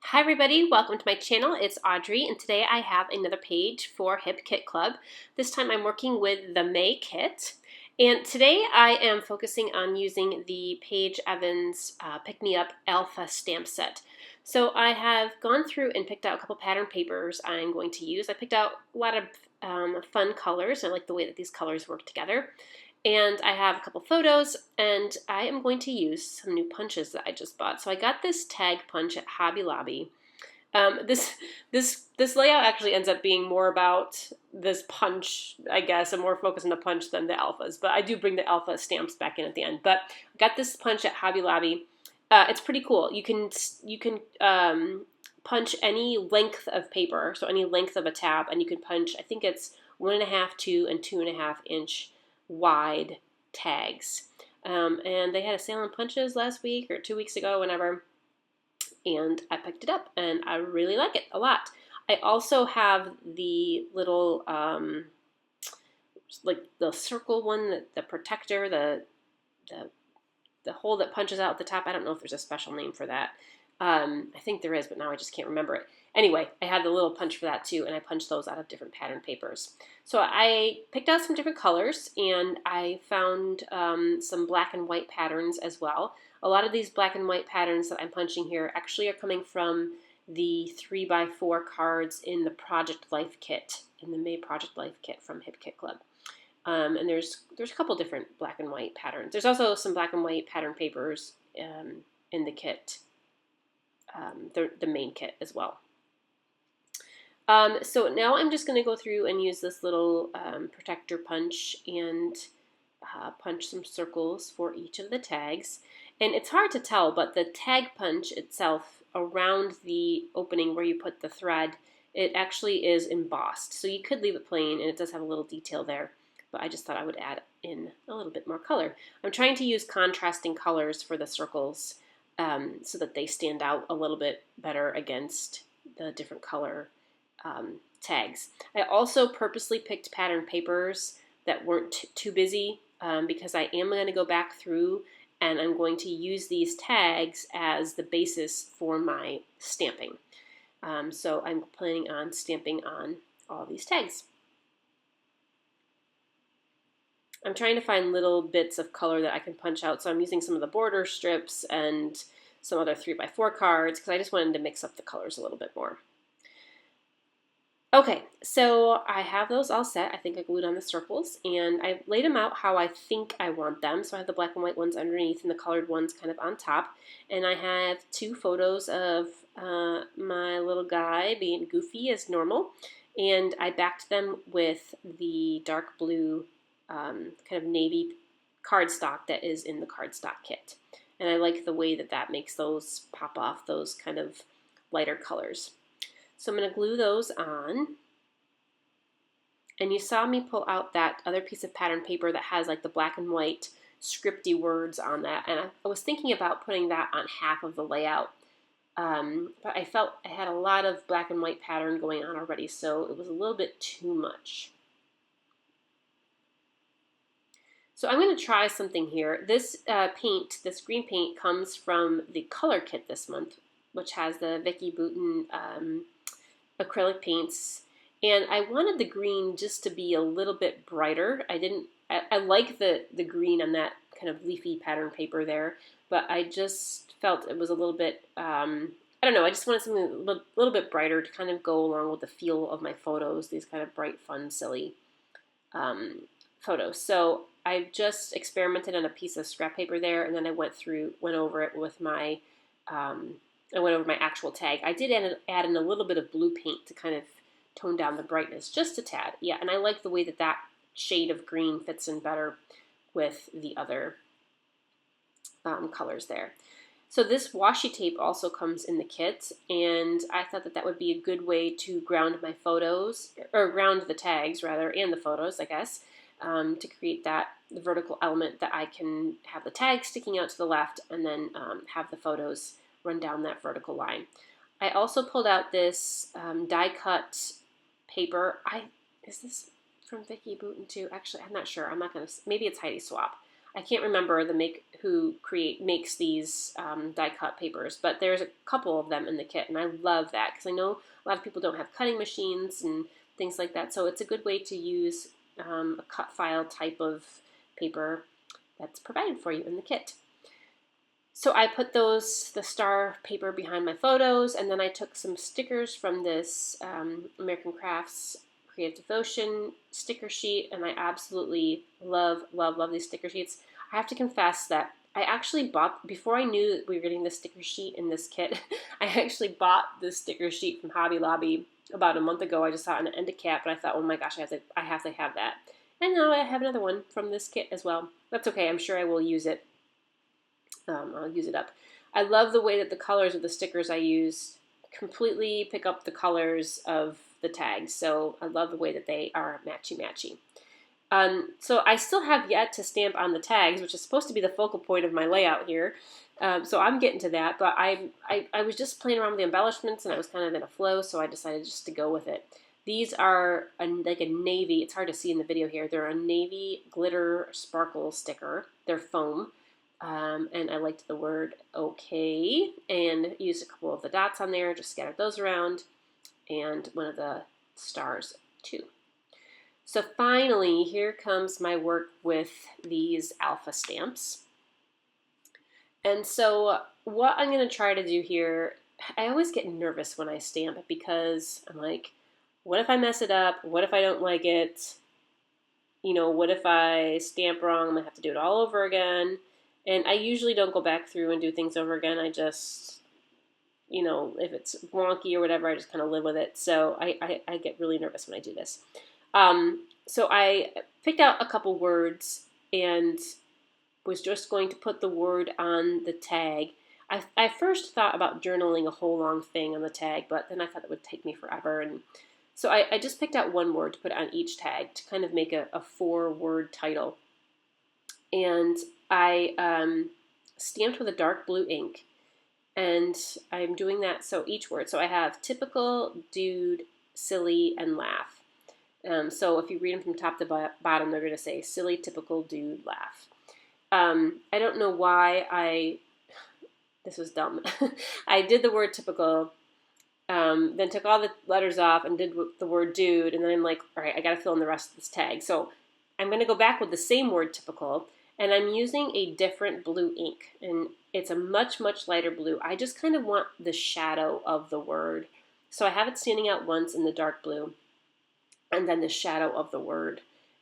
Hi everybody, welcome to my channel. It's Audrey and today I have another page for Hip Kit Club. This time I'm working with the May kit, and today I am focusing on using the Paige Evans Pick Me Up Alpha stamp set. So I have gone through and picked out a couple pattern papers I'm going to use. I picked out a lot of fun colors. I like the way that these colors work together. And I have a couple photos, and I am going to use some new punches that I just bought. So I got this tag punch at Hobby Lobby. This layout actually ends up being more about this punch, I guess, and more focused on the punch than the alphas. But I do bring the alpha stamps back in at the end. But I got this punch at Hobby Lobby. It's pretty cool. You can punch any length of paper, so any length of a tab, and you can punch. I think it's 1.5, 2, and 2.5 inch wide tags. And they had a sale on punches last week or 2 weeks ago, whenever, and I picked it up and I really like it a lot. I also have the little like the circle one, the protector, the hole that punches out at the top. I don't know if there's a special name for that. I think there is, but now I just can't remember it. Anyway, I had the little punch for that too, and I punched those out of different pattern papers. So I picked out some different colors, and I found some black and white patterns as well. A lot of these black and white patterns that I'm punching here actually are coming from the 3x4 cards in the Project Life kit, in the May Project Life kit from Hip Kit Club. And there's a couple different black and white patterns. There's also some black and white pattern papers in the kit, the main kit as well. So now I'm just going to go through and use this little protector punch and punch some circles for each of the tags. And it's hard to tell, but the tag punch itself around the opening where you put the thread, it actually is embossed. So you could leave it plain, and it does have a little detail there, but I just thought I would add in a little bit more color. I'm trying to use contrasting colors for the circles so that they stand out a little bit better against the different color tags. I also purposely picked pattern papers that weren't too busy because I am going to go back through and I'm going to use these tags as the basis for my stamping. So I'm planning on stamping on all these tags. I'm trying to find little bits of color that I can punch out, so I'm using some of the border strips and some other 3x4 cards because I just wanted to mix up the colors a little bit more. Okay, so I have those all set. I think I glued on the circles, and I laid them out how I think I want them. So I have the black and white ones underneath and the colored ones kind of on top. And I have two photos of my little guy being goofy as normal. And I backed them with the dark blue kind of navy cardstock that is in the cardstock kit. And I like the way that that makes those pop off, those kind of lighter colors. So I'm going to glue those on. And you saw me pull out that other piece of pattern paper that has like the black and white scripty words on that. And I was thinking about putting that on half of the layout. But I felt I had a lot of black and white pattern going on already, so it was a little bit too much. So I'm going to try something here. This paint, this green paint, comes from the color kit this month, which has the Vicki Boutin acrylic paints, and I wanted the green just to be a little bit brighter. I like the green on that kind of leafy pattern paper there, but I just felt it was a little bit, I don't know, I just wanted something a little bit brighter to kind of go along with the feel of my photos, these kind of bright, fun, silly photos. So I just experimented on a piece of scrap paper there, and then I went over it with my I went over my actual tag. I did add in a little bit of blue paint to kind of tone down the brightness, just a tad. Yeah, and I like the way that that shade of green fits in better with the other colors there. So this washi tape also comes in the kit, and I thought that that would be a good way to ground my photos, or ground the tags rather, and the photos, I guess, to create the vertical element that I can have the tag sticking out to the left and then have the photos run down that vertical line. I also pulled out this die cut paper. Is this from Vicki Boutin too? Actually, I'm not sure. I'm not gonna. Maybe it's Heidi Swap. I can't remember who makes these die cut papers, but there's a couple of them in the kit, and I love that because I know a lot of people don't have cutting machines and things like that, so it's a good way to use a cut file type of paper that's provided for you in the kit. So I put the star paper behind my photos, and then I took some stickers from this American Crafts Creative Devotion sticker sheet, and I absolutely love, love, love these sticker sheets. I have to confess that I actually bought, before I knew that we were getting this sticker sheet in this kit, I actually bought this sticker sheet from Hobby Lobby about a month ago. I just saw it in an end cap, and I thought, oh my gosh, I have to have that. And now I have another one from this kit as well. That's okay, I'm sure I will use it. I'll use it up. I love the way that the colors of the stickers I use completely pick up the colors of the tags. So I love the way that they are matchy-matchy. So I still have yet to stamp on the tags, which is supposed to be the focal point of my layout here. So I'm getting to that, but I was just playing around with the embellishments and I was kind of in a flow, so I decided just to go with it. These are like a navy, it's hard to see in the video here, they're a navy glitter sparkle sticker. They're foam. And I liked the word okay and used a couple of the dots on there, just scattered those around, and one of the stars too. So finally, here comes my work with these alpha stamps. And so what I'm going to try to do here, I always get nervous when I stamp because I'm like, what if I mess it up? What if I don't like it? You know, what if I stamp wrong? I'm going to have to do it all over again. And I usually don't go back through and do things over again. I just, you know, if it's wonky or whatever, I just kind of live with it. So I get really nervous when I do this. So I picked out a couple words and was just going to put the word on the tag. I first thought about journaling a whole long thing on the tag, but then I thought it would take me forever. And so I just picked out one word to put on each tag to kind of make a 4-word title. And I stamped with a dark blue ink, and I'm doing that, so each word. So I have typical, dude, silly, and laugh. So if you read them from top to bottom, they're going to say silly, typical, dude, laugh. I don't know why this was dumb. I did the word typical, then took all the letters off and did the word dude, and then I'm like, all right, I got to fill in the rest of this tag. So I'm going to go back with the same word typical, and I'm using a different blue ink, and it's a much, much lighter blue. I just kind of want the shadow of the word. So I have it standing out once in the dark blue, and then the shadow of the word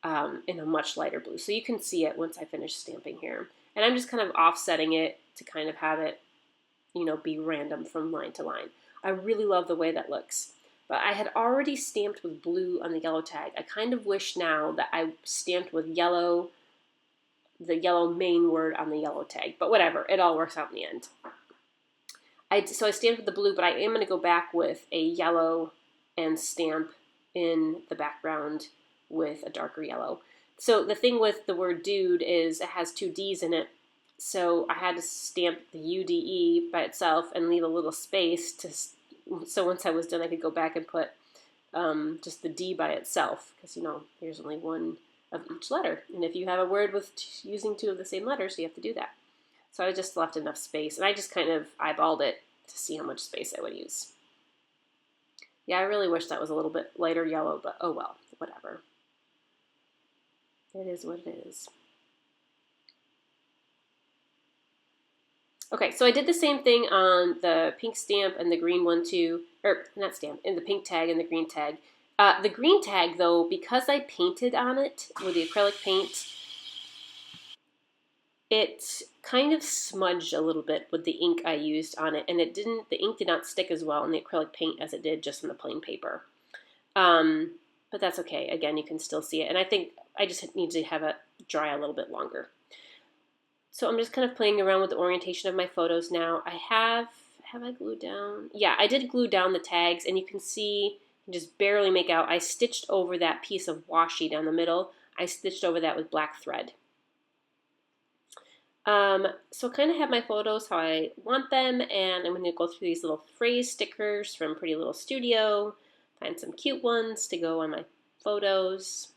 in a much lighter blue. So you can see it once I finish stamping here. And I'm just kind of offsetting it to kind of have it, you know, be random from line to line. I really love the way that looks. But I had already stamped with blue on the yellow tag. I kind of wish now that I stamped with yellow, the yellow main word on the yellow tag, but whatever, it all works out in the end. So I stamped with the blue, but I am going to go back with a yellow and stamp in the background with a darker yellow. So the thing with the word dude is it has 2 D's in it, so I had to stamp the UDE by itself and leave a little space so once I was done I could go back and put just the D by itself, because you know there's only one of each letter, and if you have a word with using 2 of the same letters, you have to do that. So I just left enough space, and I just kind of eyeballed it to see how much space I would use. Yeah, I really wish that was a little bit lighter yellow, but oh well, whatever. It is what it is. Okay, so I did the same thing on the pink stamp and the green one too, or not stamp, and the pink tag and the green tag. The green tag, though, because I painted on it with the acrylic paint, it kind of smudged a little bit with the ink I used on it, and the ink did not stick as well in the acrylic paint as it did just on the plain paper. But that's okay. Again, you can still see it, and I think I just need to have it dry a little bit longer. So I'm just kind of playing around with the orientation of my photos now. Have I glued down? Yeah, I did glue down the tags, and you can see, you just barely make out, I stitched over that piece of washi down the middle. I stitched over that with black thread. So I kind of have my photos how I want them, and I'm going to go through these little phrase stickers from Pretty Little Studio, find some cute ones to go on my photos.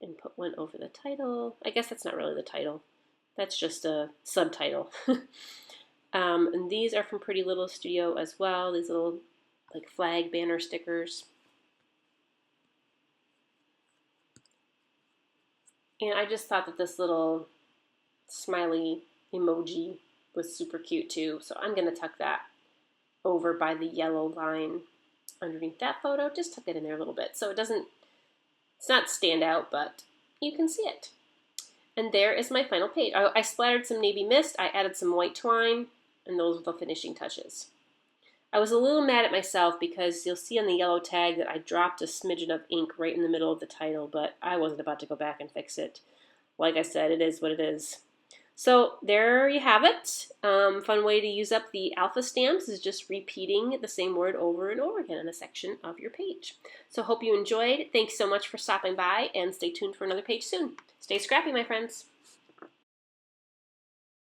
and put one over the title. I guess that's not really the title. That's just a subtitle. And these are from Pretty Little Studio as well. These little like flag banner stickers. And I just thought that this little smiley emoji was super cute too. So I'm going to tuck that over by the yellow line underneath that photo. Just tuck it in there a little bit so it doesn't, it's not stand out, but you can see it. And there is my final page. I splattered some navy mist, I added some white twine, and those were the finishing touches. I was a little mad at myself because you'll see on the yellow tag that I dropped a smidgen of ink right in the middle of the title, but I wasn't about to go back and fix it. Like I said, it is what it is. So there you have it. Fun way to use up the alpha stamps is just repeating the same word over and over again in a section of your page. So hope you enjoyed. Thanks so much for stopping by, and stay tuned for another page soon. Stay scrappy, my friends.